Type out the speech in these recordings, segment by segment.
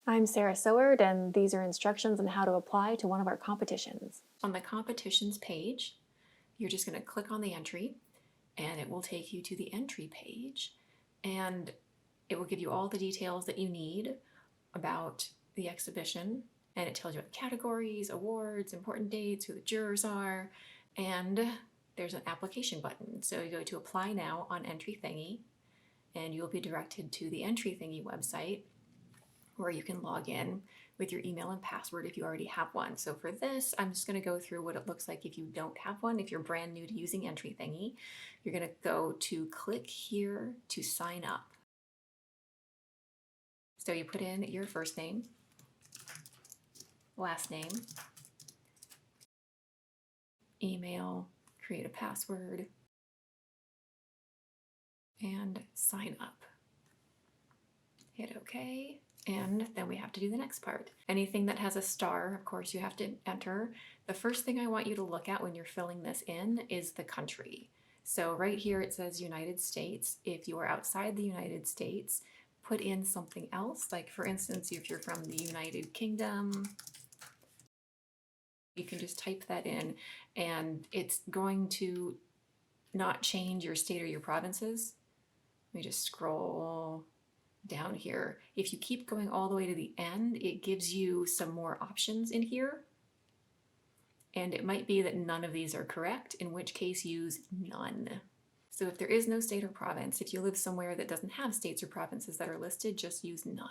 I'm Sarah Soward, and these are instructions on how to apply to one of our competitions. On the competitions page, you're just going to click on the entry and it will take you to the entry page, and it will give you all the details that you need about the exhibition, and it tells you about categories, awards, important dates, who the jurors are, and there's an application button. So you go to apply now on EntryThingy and you'll be directed to the EntryThingy website where you can log in with your email and password if you already have one. So for this, I'm just going to go through what it looks like if you don't have one. If you're brand new to using EntryThingy, you're going to go to click here to sign up. So you put in your first name, last name, email, create a password, and sign up. Hit OK. And then we have to do the next part. Anything that has a star, of course, you have to enter. The first thing I want you to look at when you're filling this in is the country. So right here it says United States. If you are outside the United States, put in something else. Like for instance, if you're from the United Kingdom, you can just type that in and it's going to not change your state or your provinces. Let me just scroll down here. If you keep going all the way to the end, it gives you some more options in here. And it might be that none of these are correct, in which case use none. So if there is no state or province, if you live somewhere that doesn't have states or provinces that are listed, just use none.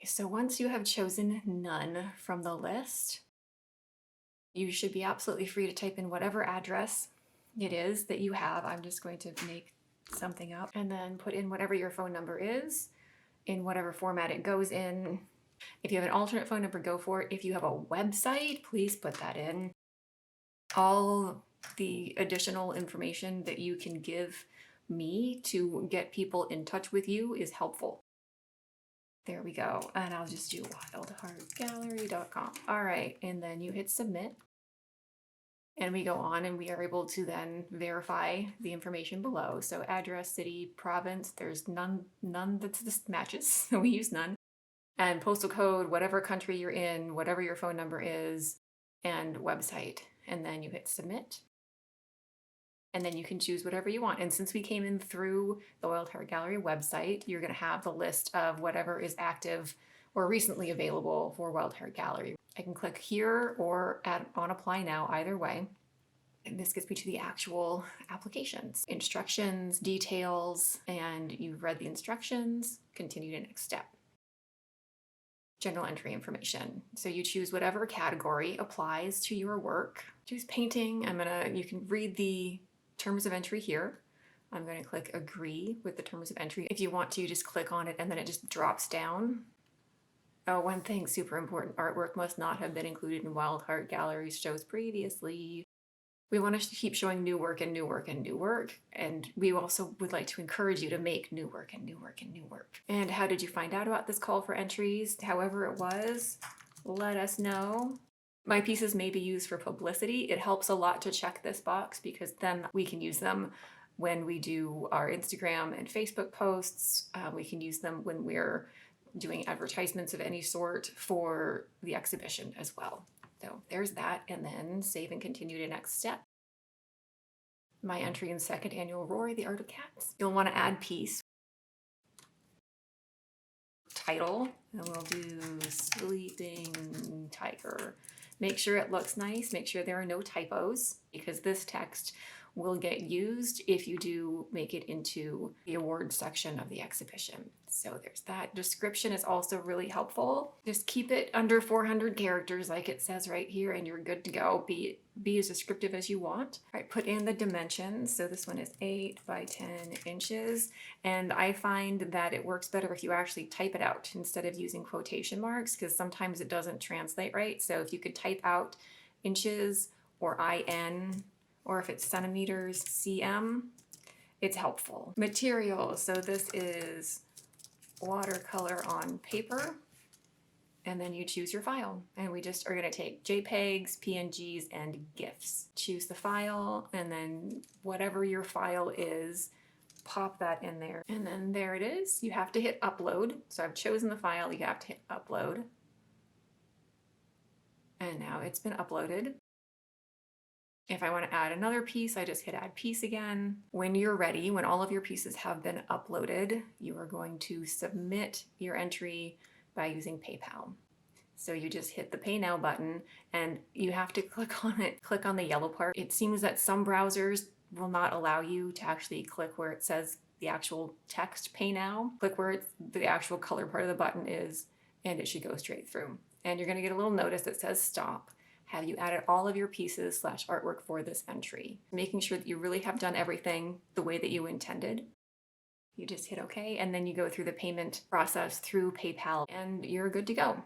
So once you have chosen none from the list, you should be absolutely free to type in whatever address it is that you have. I'm just going to make something up and then put in whatever your phone number is in whatever format it goes in. If you have an alternate phone number, go for it. If you have a website, please put that in. All the additional information that you can give me to get people in touch with you is helpful. There we go. And I'll just do wildheartgallery.com. All right, and then you hit submit. And we go on and we are able to then verify the information below. So address, city, province, there's none that this matches, so we use none. And postal code, whatever country you're in, whatever your phone number is, and website. And then you hit submit. And then you can choose whatever you want. And since we came in through the Wild Heart Gallery website, you're going to have the list of whatever is active or recently available for Wild Heart Gallery. I can click here or on apply now, either way. And this gets me to the actual applications. Instructions, details, and you've read the instructions, continue to next step. General entry information. So you choose whatever category applies to your work. Choose painting. You can read the terms of entry here. I'm going to click agree with the terms of entry. If you want to, just click on it and then it just drops down. Oh, one thing super important, artwork must not have been included in Wild Heart Gallery's shows previously. We want to keep showing new work and new work and new work. And we also would like to encourage you to make new work and new work and new work. And how did you find out about this call for entries? However it was, let us know. My pieces may be used for publicity. It helps a lot to check this box because then we can use them when we do our Instagram and Facebook posts. We can use them when we're doing advertisements of any sort for the exhibition as well. So there's that, and then save and continue to next step. My entry in second annual Rory, the Art of Cats. You'll want to add piece. Title, and we'll do Sleeping Tiger. Make sure it looks nice, make sure there are no typos, because this text will get used if you do make it into the awards section of the exhibition. So there's that. Description is also really helpful. Just keep it under 400 characters like it says right here and you're good to go. Be as descriptive as you want. All right, put in the dimensions. So this one is 8 by 10 inches. And I find that it works better if you actually type it out instead of using quotation marks because sometimes it doesn't translate right. So if you could type out inches or IN, or if it's centimeters, cm, it's helpful. Materials, so this is watercolor on paper, and then you choose your file. And we just are gonna take JPEGs, PNGs, and GIFs. Choose the file, and then whatever your file is, pop that in there. And then there it is. You have to hit upload. So I've chosen the file, you have to hit upload. And now it's been uploaded. If I want to add another piece, I just hit add piece again. When you're ready, when all of your pieces have been uploaded, you are going to submit your entry by using PayPal. So you just hit the Pay Now button and you have to click on it, click on the yellow part. It seems that some browsers will not allow you to actually click where it says the actual text Pay Now. Click where the actual color part of the button is, and it should go straight through. And you're going to get a little notice that says stop. Have you added all of your pieces / artwork for this entry? Making sure that you really have done everything the way that you intended. You just hit OK, and then you go through the payment process through PayPal, and you're good to go.